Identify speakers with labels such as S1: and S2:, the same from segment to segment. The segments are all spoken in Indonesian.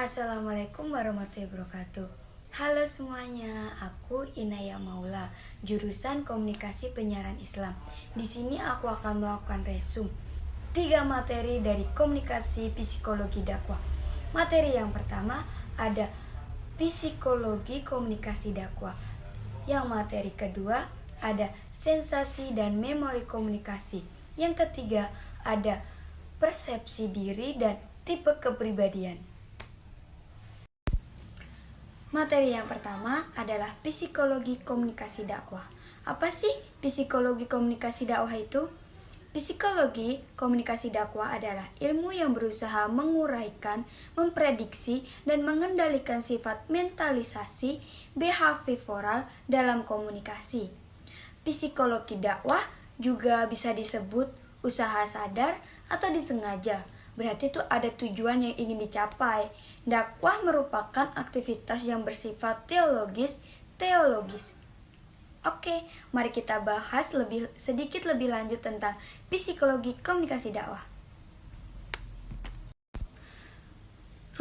S1: Assalamualaikum warahmatullahi wabarakatuh. Halo semuanya, aku Inaya Maula, jurusan Komunikasi Penyiaran Islam. Di sini aku akan melakukan resum 3 materi dari Komunikasi Psikologi Dakwah. Materi yang pertama ada Psikologi Komunikasi Dakwah. Yang materi kedua ada Sensasi dan Memori Komunikasi. Yang ketiga ada Persepsi Diri dan Tipe Kepribadian. Materi yang pertama adalah Psikologi Komunikasi Dakwah. Apa sih Psikologi Komunikasi Dakwah itu? Psikologi Komunikasi Dakwah adalah ilmu yang berusaha menguraikan, memprediksi, dan mengendalikan sifat mentalisasi behavioral dalam komunikasi. Psikologi dakwah juga bisa disebut usaha sadar atau disengaja. Berarti itu ada tujuan yang ingin dicapai. Dakwah merupakan aktivitas yang bersifat teologis. Oke, mari kita bahas sedikit lebih lanjut tentang psikologi komunikasi dakwah.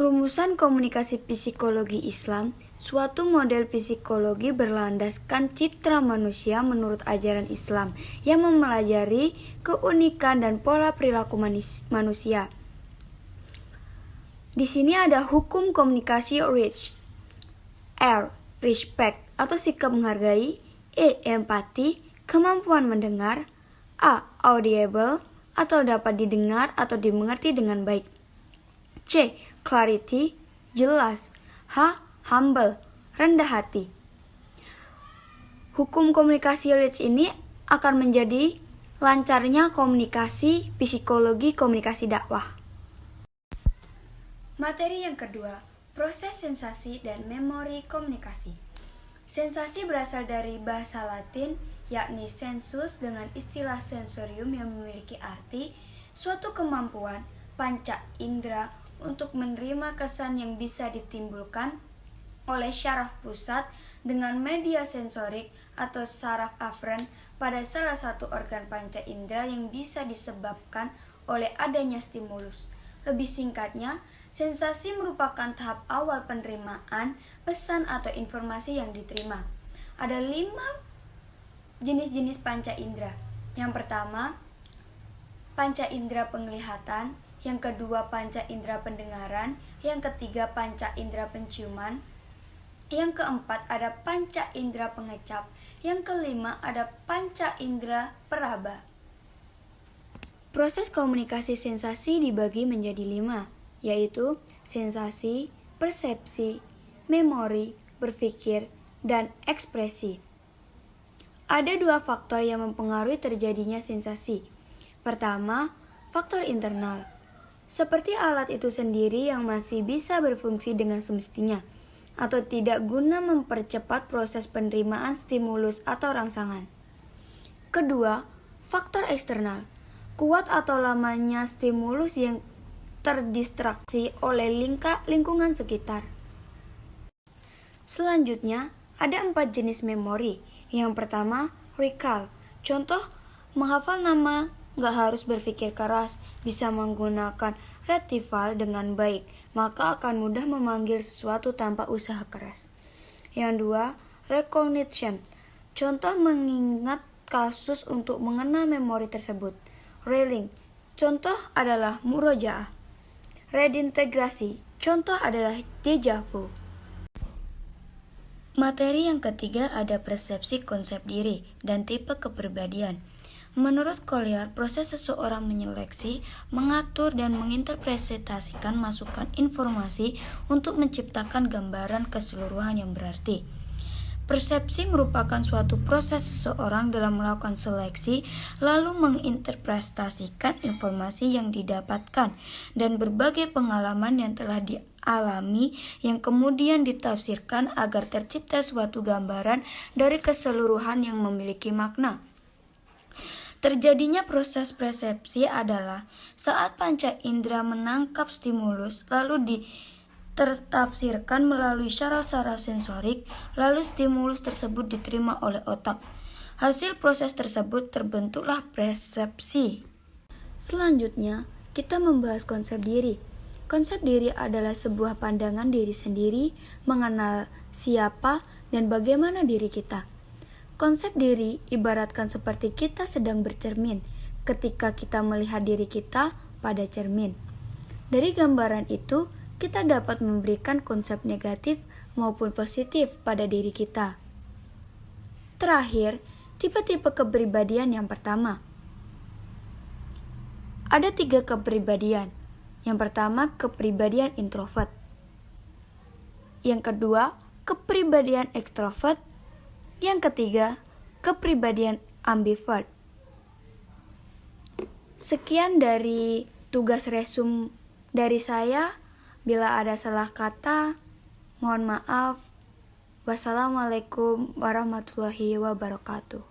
S1: Rumusan komunikasi psikologi Islam, suatu model psikologi berlandaskan citra manusia menurut ajaran Islam yang mempelajari keunikan dan pola perilaku manusia. Di sini ada hukum komunikasi reach, R, respect atau sikap menghargai, E, empati, kemampuan mendengar, A, audible atau dapat didengar atau dimengerti dengan baik, C, clarity, jelas, H, humble, rendah hati. Hukum komunikasi reach ini akan menjadi lancarnya komunikasi psikologi komunikasi dakwah. Materi yang kedua, proses sensasi dan memori komunikasi. Sensasi berasal dari bahasa Latin, yakni sensus dengan istilah sensorium yang memiliki arti suatu kemampuan panca indera untuk menerima kesan yang bisa ditimbulkan oleh syaraf pusat dengan media sensorik atau saraf aferen pada salah satu organ panca indera yang bisa disebabkan oleh adanya stimulus. Lebih singkatnya, sensasi merupakan tahap awal penerimaan pesan atau informasi yang diterima. Ada 5 jenis-jenis panca indera. Yang pertama, panca indera penglihatan. Yang kedua, panca indera pendengaran. Yang ketiga, panca indera penciuman. Yang keempat, ada panca indera pengecap. Yang kelima, ada panca indera peraba. Proses komunikasi sensasi dibagi menjadi 5, yaitu sensasi, persepsi, memori, berpikir, dan ekspresi. Ada 2 faktor yang mempengaruhi terjadinya sensasi. Pertama, faktor internal, seperti alat itu sendiri yang masih bisa berfungsi dengan semestinya, atau tidak guna mempercepat proses penerimaan stimulus atau rangsangan. Kedua, faktor eksternal, kuat atau lamanya stimulus yang terdistraksi oleh lingkungan sekitar. Selanjutnya, ada 4 jenis memori. Yang pertama, recall. Contoh, menghafal nama gak harus berpikir keras, bisa menggunakan retrieval dengan baik, maka akan mudah memanggil sesuatu tanpa usaha keras. Yang 2, recognition. Contoh, mengingat kasus untuk mengenal memori tersebut. Railing, contoh adalah murojaah. Redintegrasi, contoh adalah deja vu. Materi yang ketiga ada persepsi konsep diri dan tipe kepribadian. Menurut Collier, proses seseorang menyeleksi, mengatur, dan menginterpretasikan masukan informasi untuk menciptakan gambaran keseluruhan yang berarti. Persepsi merupakan suatu proses seseorang dalam melakukan seleksi, lalu menginterpretasikan informasi yang didapatkan dan berbagai pengalaman yang telah dialami yang kemudian ditafsirkan agar tercipta suatu gambaran dari keseluruhan yang memiliki makna. Terjadinya proses persepsi adalah saat panca indera menangkap stimulus lalu tertafsirkan melalui syaraf-syaraf sensorik, lalu stimulus tersebut diterima oleh otak. Hasil proses tersebut terbentuklah persepsi. Selanjutnya, kita membahas konsep diri. Konsep diri adalah sebuah pandangan diri sendiri, mengenal siapa dan bagaimana diri kita. Konsep diri ibaratkan seperti kita sedang bercermin ketika kita melihat diri kita pada cermin. Dari gambaran itu, kita dapat memberikan konsep negatif maupun positif pada diri kita. Terakhir, tipe-tipe kepribadian yang pertama. Ada 3 kepribadian. Yang pertama, kepribadian introvert. Yang kedua, kepribadian ekstrovert. Yang ketiga, kepribadian ambivert. Sekian dari tugas resum dari saya. Bila ada salah kata, mohon maaf. Wassalamualaikum warahmatullahi wabarakatuh.